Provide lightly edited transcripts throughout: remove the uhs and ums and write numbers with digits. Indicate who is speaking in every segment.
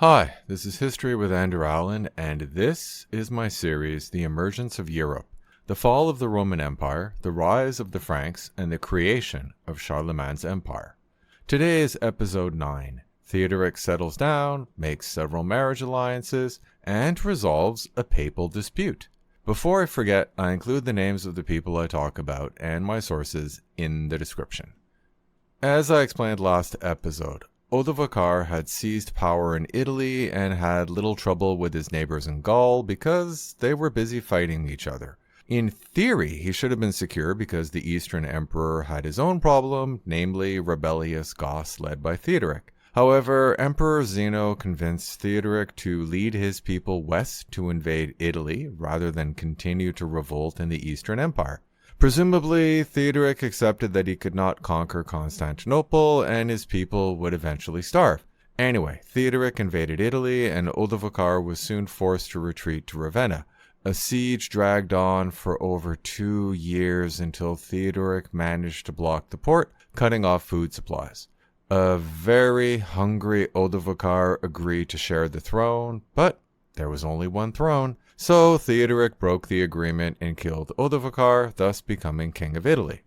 Speaker 1: Hi, this is History with Andrew Allen, and this is my series, The Emergence of Europe, the Fall of the Roman Empire, the Rise of the Franks, and the Creation of Charlemagne's Empire. Today is episode 9. Theodoric settles down, makes several marriage alliances, and resolves a papal dispute. Before I forget, I include the names of the people I talk about and my sources in the description. As I explained last episode, Odovacar had seized power in Italy and had little trouble with his neighbors in Gaul because they were busy fighting each other. In theory, he should have been secure because the Eastern Emperor had his own problem, namely rebellious Goths led by Theodoric. However, Emperor Zeno convinced Theodoric to lead his people west to invade Italy rather than continue to revolt in the Eastern Empire. Presumably, Theodoric accepted that he could not conquer Constantinople and his people would eventually starve. Anyway, Theodoric invaded Italy and Odovacar was soon forced to retreat to Ravenna. A siege dragged on for over 2 years until Theodoric managed to block the port, cutting off food supplies. A very hungry Odovacar agreed to share the throne, but there was only one throne. So Theodoric broke the agreement and killed Odovacar, thus becoming king of Italy.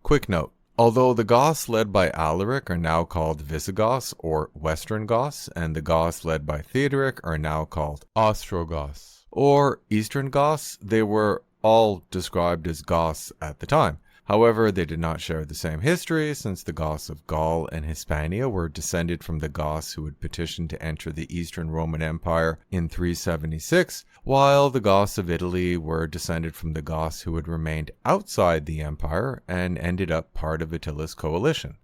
Speaker 1: Quick note, although the Goths led by Alaric are now called Visigoths or Western Goths, and the Goths led by Theodoric are now called Ostrogoths or Eastern Goths, they were all described as Goths at the time. However, they did not share the same history, since the Goths of Gaul and Hispania were descended from the Goths who had petitioned to enter the Eastern Roman Empire in 376, while the Goths of Italy were descended from the Goths who had remained outside the empire and ended up part of Attila's coalition.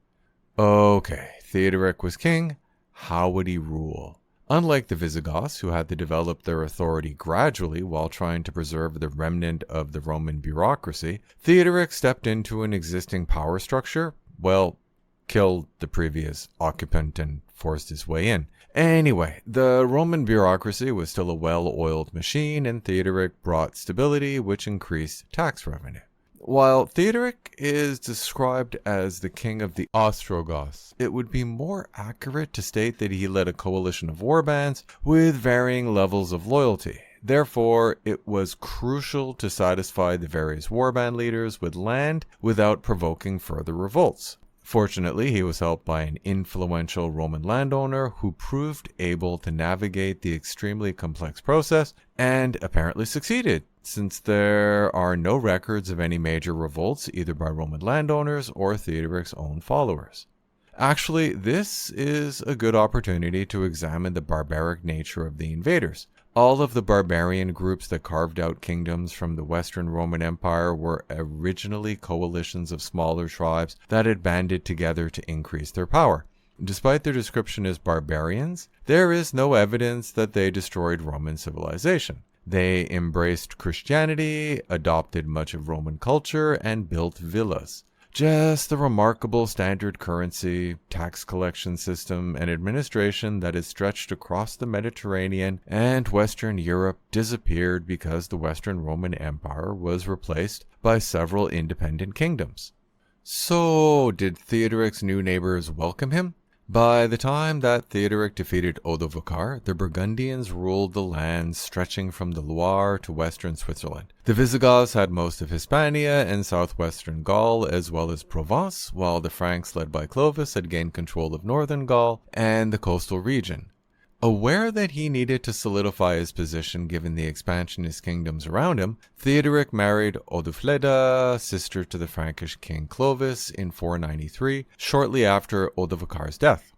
Speaker 1: Okay, Theodoric was king. How would he rule? Unlike the Visigoths, who had to develop their authority gradually while trying to preserve the remnant of the Roman bureaucracy, Theodoric stepped into an existing power structure, killed the previous occupant and forced his way in. Anyway, the Roman bureaucracy was still a well-oiled machine, and Theodoric brought stability, which increased tax revenue. While Theodoric is described as the king of the Ostrogoths, it would be more accurate to state that he led a coalition of warbands with varying levels of loyalty. Therefore, it was crucial to satisfy the various warband leaders with land without provoking further revolts. Fortunately, he was helped by an influential Roman landowner who proved able to navigate the extremely complex process and apparently succeeded, since there are no records of any major revolts either by Roman landowners or Theodoric's own followers. Actually, this is a good opportunity to examine the barbaric nature of the invaders. All of the barbarian groups that carved out kingdoms from the Western Roman Empire were originally coalitions of smaller tribes that had banded together to increase their power. Despite their description as barbarians, there is no evidence that they destroyed Roman civilization. They embraced Christianity, adopted much of Roman culture, and built villas. Just the remarkable standard currency, tax collection system, and administration that is stretched across the Mediterranean and Western Europe disappeared because the Western Roman Empire was replaced by several independent kingdoms. So, did Theodoric's new neighbors welcome him? By the time that Theodoric defeated Odovacar, the Burgundians ruled the lands stretching from the Loire to western Switzerland. The Visigoths had most of Hispania and southwestern Gaul, as well as Provence, while the Franks led by Clovis had gained control of northern Gaul and the coastal region. Aware that he needed to solidify his position given the expansionist kingdoms around him, Theodoric married Odofleda, sister to the Frankish king Clovis, in 493, shortly after Odovacar's death.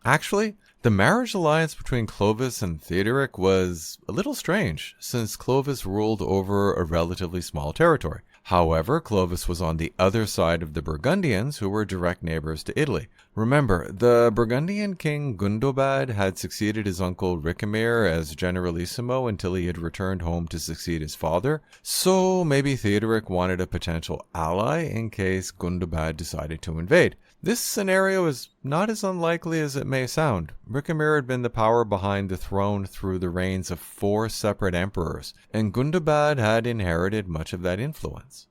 Speaker 1: Actually, the marriage alliance between Clovis and Theodoric was a little strange, since Clovis ruled over a relatively small territory. However, Clovis was on the other side of the Burgundians, who were direct neighbors to Italy. Remember, the Burgundian king Gundobad had succeeded his uncle Ricamir as generalissimo until he had returned home to succeed his father, so maybe Theodoric wanted a potential ally in case Gundobad decided to invade. This scenario is not as unlikely as it may sound. Ricamir had been the power behind the throne through the reigns of 4 separate emperors, and Gundobad had inherited much of that influence.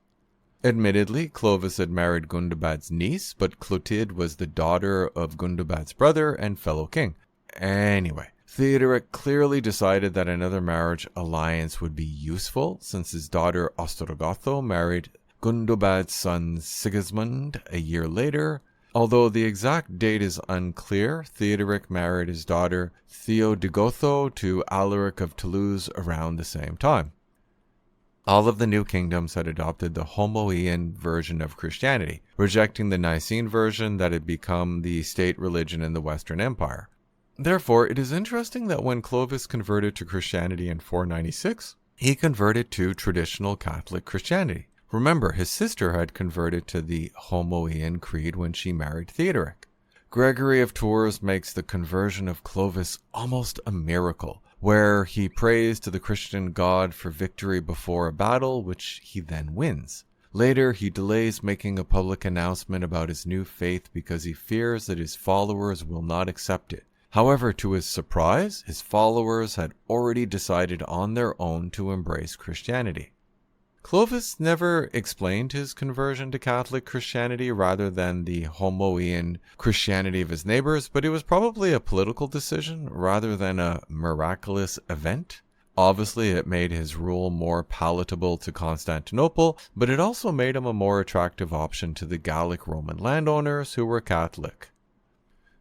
Speaker 1: Admittedly, Clovis had married Gundobad's niece, but Clotilde was the daughter of Gundobad's brother and fellow king. Anyway, Theodoric clearly decided that another marriage alliance would be useful, since his daughter Ostrogotho married Gundobad's son Sigismund a year later. Although the exact date is unclear, Theodoric married his daughter Theodegotho to Alaric of Toulouse around the same time. All of the new kingdoms had adopted the Homoean version of Christianity, rejecting the Nicene version that had become the state religion in the Western Empire. Therefore, it is interesting that when Clovis converted to Christianity in 496, he converted to traditional Catholic Christianity. Remember, his sister had converted to the Homoean creed when she married Theodoric. Gregory of Tours makes the conversion of Clovis almost a miracle, where he prays to the Christian God for victory before a battle, which he then wins. Later, he delays making a public announcement about his new faith because he fears that his followers will not accept it. However, to his surprise, his followers had already decided on their own to embrace Christianity. Clovis never explained his conversion to Catholic Christianity rather than the Homoean Christianity of his neighbors, but it was probably a political decision rather than a miraculous event. Obviously, it made his rule more palatable to Constantinople, but it also made him a more attractive option to the Gallic Roman landowners who were Catholic.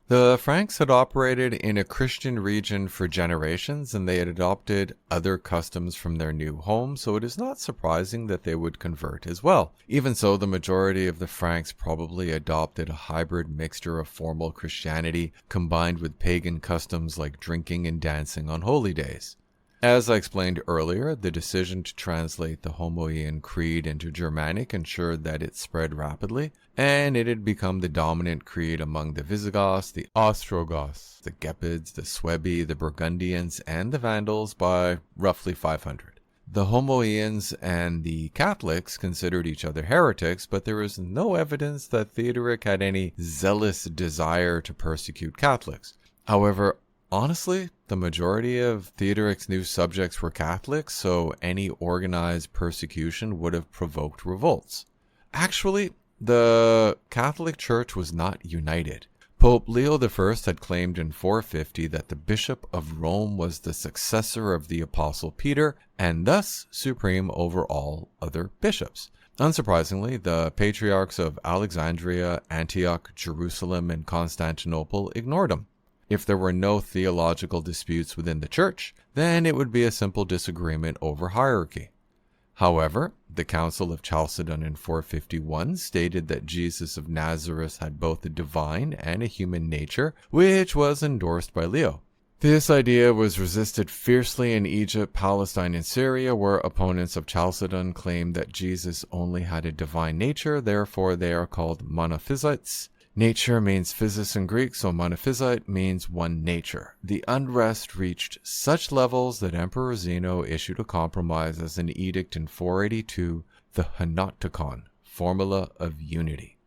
Speaker 1: The Franks had operated in a Christian region for generations, and they had adopted other customs from their new home, so it is not surprising that they would convert as well. Even so, the majority of the Franks probably adopted a hybrid mixture of formal Christianity combined with pagan customs like drinking and dancing on holy days. As I explained earlier, the decision to translate the Homoean creed into Germanic ensured that it spread rapidly, and it had become the dominant creed among the Visigoths, the Ostrogoths, the Gepids, the Suebi, the Burgundians, and the Vandals by roughly 500. The Homoeans and the Catholics considered each other heretics, but there is no evidence that Theodoric had any zealous desire to persecute Catholics. However, honestly, the majority of Theodoric's new subjects were Catholics, so any organized persecution would have provoked revolts. Actually, the Catholic Church was not united. Pope Leo I had claimed in 450 that the Bishop of Rome was the successor of the Apostle Peter, and thus supreme over all other bishops. Unsurprisingly, the patriarchs of Alexandria, Antioch, Jerusalem, and Constantinople ignored him. If there were no theological disputes within the church, then it would be a simple disagreement over hierarchy. However, the Council of Chalcedon in 451 stated that Jesus of Nazareth had both a divine and a human nature, which was endorsed by Leo. This idea was resisted fiercely in Egypt, Palestine, and Syria, where opponents of Chalcedon claimed that Jesus only had a divine nature, therefore they are called monophysites. Nature means physis in Greek, so monophysite means one nature. The unrest reached such levels that Emperor Zeno issued a compromise as an edict in 482, the Henoticon, Formula of Unity.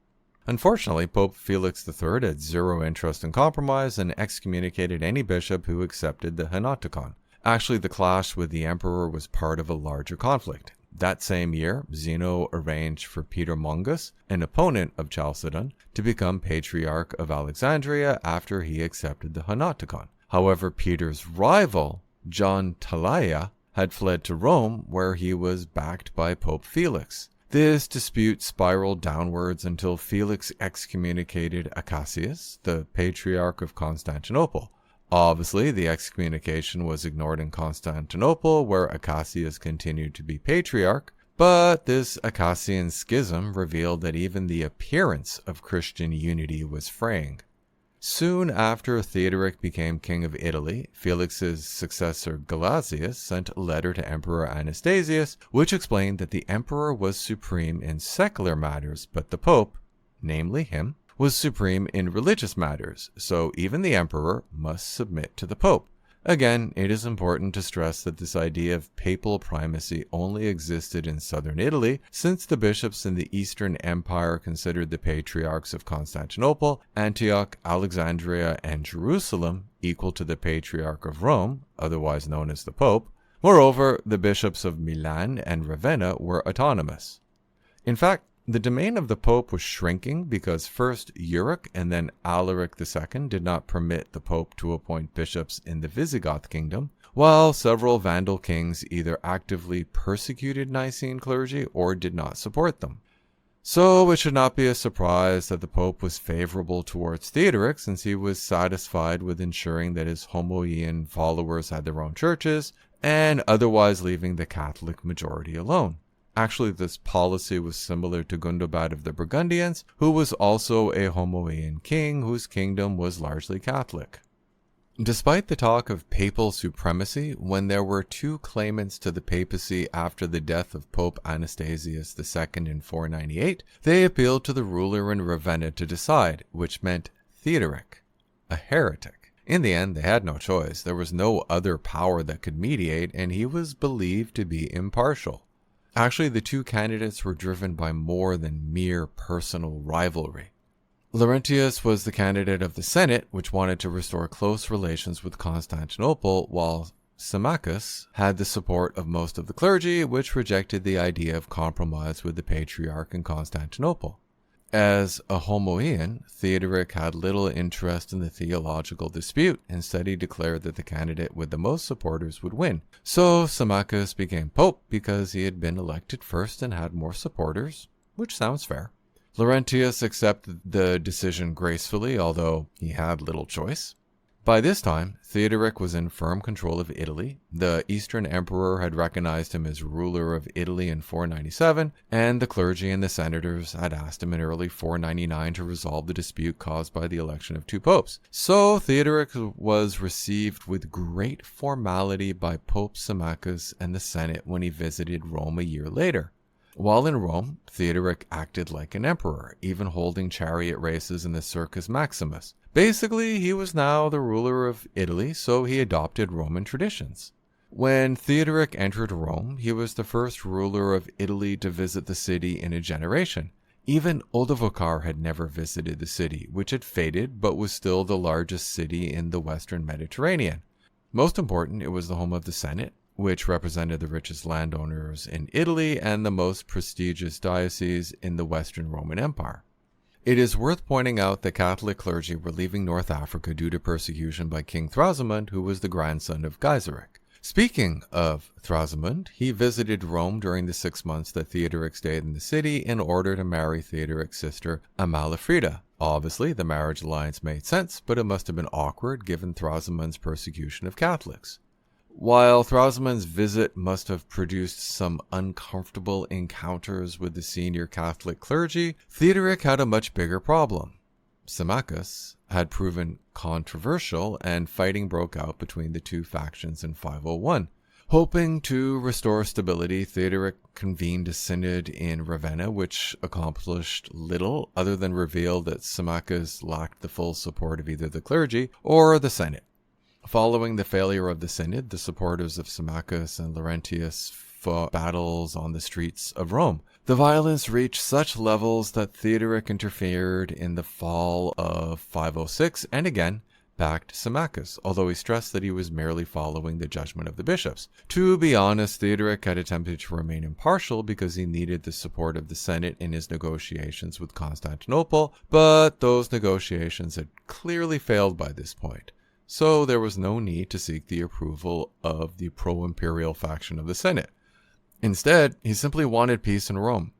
Speaker 1: Unfortunately, Pope Felix III had zero interest in compromise and excommunicated any bishop who accepted the Henoticon. Actually, the clash with the emperor was part of a larger conflict. That same year, Zeno arranged for Peter Mongus, an opponent of Chalcedon, to become Patriarch of Alexandria after he accepted the Henoticon. However, Peter's rival, John Talaia, had fled to Rome, where he was backed by Pope Felix. This dispute spiraled downwards until Felix excommunicated Acacius, the Patriarch of Constantinople. Obviously, the excommunication was ignored in Constantinople, where Acacius continued to be patriarch, but this Acacian schism revealed that even the appearance of Christian unity was fraying. Soon after Theodoric became king of Italy, Felix's successor Gelasius sent a letter to Emperor Anastasius, which explained that the emperor was supreme in secular matters, but the pope, namely him, was supreme in religious matters, so even the emperor must submit to the pope. Again, it is important to stress that this idea of papal primacy only existed in southern Italy, since the bishops in the Eastern Empire considered the patriarchs of Constantinople, Antioch, Alexandria, and Jerusalem equal to the Patriarch of Rome, otherwise known as the Pope. Moreover, the bishops of Milan and Ravenna were autonomous. In fact, The domain of the Pope was shrinking because first Euric and then Alaric II did not permit the Pope to appoint bishops in the Visigoth kingdom, while several Vandal kings either actively persecuted Nicene clergy or did not support them. So it should not be a surprise that the Pope was favorable towards Theodoric, since he was satisfied with ensuring that his Homoean followers had their own churches and otherwise leaving the Catholic majority alone. Actually, this policy was similar to Gundobad of the Burgundians, who was also a Homoean king whose kingdom was largely Catholic. Despite the talk of papal supremacy, when there were two claimants to the papacy after the death of Pope Anastasius II in 498, they appealed to the ruler in Ravenna to decide, which meant Theodoric, a heretic. In the end, they had no choice. There was no other power that could mediate, and he was believed to be impartial. Actually, the two candidates were driven by more than mere personal rivalry. Laurentius was the candidate of the Senate, which wanted to restore close relations with Constantinople, while Symmachus had the support of most of the clergy, which rejected the idea of compromise with the Patriarch in Constantinople. As a Homoean, Theodoric had little interest in the theological dispute. Instead, he declared that the candidate with the most supporters would win. So Symmachus became pope because he had been elected first and had more supporters, which sounds fair. Laurentius accepted the decision gracefully, although he had little choice. By this time, Theodoric was in firm control of Italy. The Eastern Emperor had recognized him as ruler of Italy in 497, and the clergy and the senators had asked him in early 499 to resolve the dispute caused by the election of two popes. So Theodoric was received with great formality by Pope Symmachus and the Senate when he visited Rome a year later. While in Rome, Theodoric acted like an emperor, even holding chariot races in the Circus Maximus. Basically, he was now the ruler of Italy, so he adopted Roman traditions. When Theodoric entered Rome, he was the first ruler of Italy to visit the city in a generation. Even Odovacar had never visited the city, which had faded but was still the largest city in the Western Mediterranean. Most important, it was the home of the Senate, which represented the richest landowners in Italy and the most prestigious diocese in the Western Roman Empire. It is worth pointing out that Catholic clergy were leaving North Africa due to persecution by King Thrasimund, who was the grandson of Gaiseric. Speaking of Thrasimund, he visited Rome during the 6 months that Theodoric stayed in the city in order to marry Theodoric's sister Amalafrida. Obviously, the marriage alliance made sense, but it must have been awkward given Thrasimund's persecution of Catholics. While Thrasimund's visit must have produced some uncomfortable encounters with the senior Catholic clergy, Theodoric had a much bigger problem. Symmachus had proven controversial, and fighting broke out between the two factions in 501. Hoping to restore stability, Theodoric convened a synod in Ravenna, which accomplished little other than reveal that Symmachus lacked the full support of either the clergy or the Senate. Following the failure of the synod, the supporters of Symmachus and Laurentius fought battles on the streets of Rome. The violence reached such levels that Theodoric interfered in the fall of 506 and again backed Symmachus, although he stressed that he was merely following the judgment of the bishops. To be honest, Theodoric had attempted to remain impartial because he needed the support of the Senate in his negotiations with Constantinople, but those negotiations had clearly failed by this point. So there was no need to seek the approval of the pro-imperial faction of the Senate. Instead, he simply wanted peace in Rome.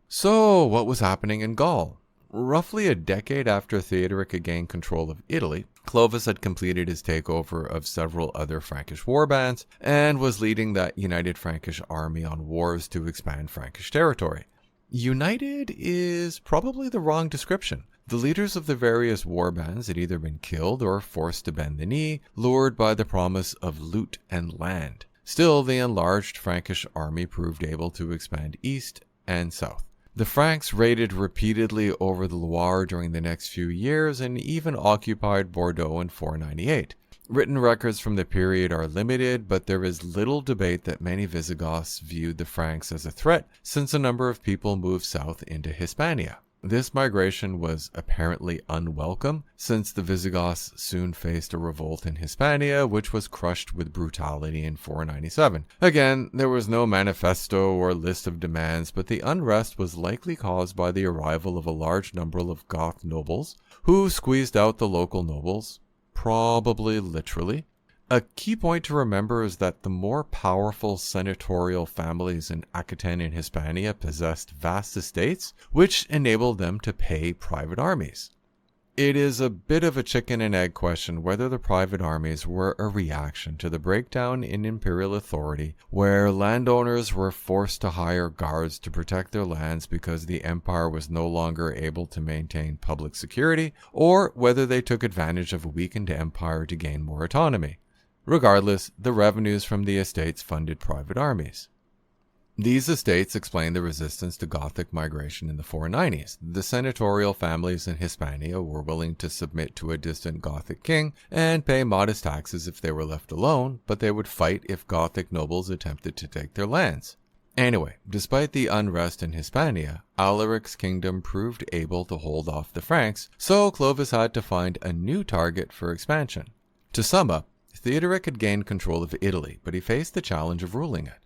Speaker 1: So what was happening in Gaul? Roughly a decade after Theodoric had gained control of Italy, Clovis had completed his takeover of several other Frankish warbands and was leading that united Frankish army on wars to expand Frankish territory. United is probably the wrong description. The leaders of the various warbands had either been killed or forced to bend the knee, lured by the promise of loot and land. Still, the enlarged Frankish army proved able to expand east and south. The Franks raided repeatedly over the Loire during the next few years and even occupied Bordeaux in 498. Written records from the period are limited, but there is little debate that many Visigoths viewed the Franks as a threat, since a number of people moved south into Hispania. This migration was apparently unwelcome, since the Visigoths soon faced a revolt in Hispania, which was crushed with brutality in 497. Again, there was no manifesto or list of demands, but the unrest was likely caused by the arrival of a large number of Goth nobles, who squeezed out the local nobles, probably literally. A key point to remember is that the more powerful senatorial families in Aquitaine and Hispania possessed vast estates, which enabled them to pay private armies. It is a bit of a chicken and egg question whether the private armies were a reaction to the breakdown in imperial authority, where landowners were forced to hire guards to protect their lands because the empire was no longer able to maintain public security, or whether they took advantage of a weakened empire to gain more autonomy. Regardless, the revenues from the estates funded private armies. These estates explain the resistance to Gothic migration in the 490s. The senatorial families in Hispania were willing to submit to a distant Gothic king and pay modest taxes if they were left alone, but they would fight if Gothic nobles attempted to take their lands. Anyway, despite the unrest in Hispania, Alaric's kingdom proved able to hold off the Franks, so Clovis had to find a new target for expansion. To sum up, Theodoric had gained control of Italy, but he faced the challenge of ruling it.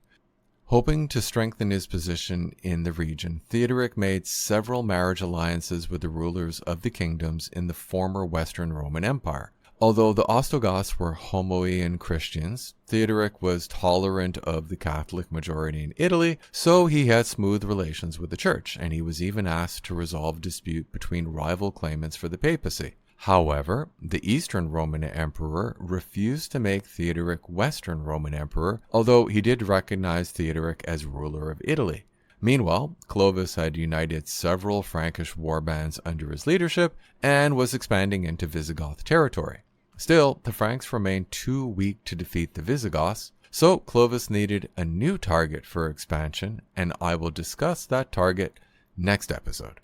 Speaker 1: Hoping to strengthen his position in the region, Theodoric made several marriage alliances with the rulers of the kingdoms in the former Western Roman Empire. Although the Ostrogoths were Homoean Christians, Theodoric was tolerant of the Catholic majority in Italy, so he had smooth relations with the church, and he was even asked to resolve dispute between rival claimants for the papacy. However, the Eastern Roman Emperor refused to make Theodoric Western Roman Emperor, although he did recognize Theodoric as ruler of Italy. Meanwhile, Clovis had united several Frankish warbands under his leadership and was expanding into Visigoth territory. Still, the Franks remained too weak to defeat the Visigoths, so Clovis needed a new target for expansion, and I will discuss that target next episode.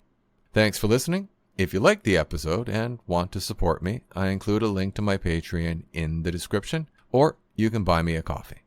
Speaker 1: Thanks for listening. If you liked the episode and want to support me, I include a link to my Patreon in the description, or you can buy me a coffee.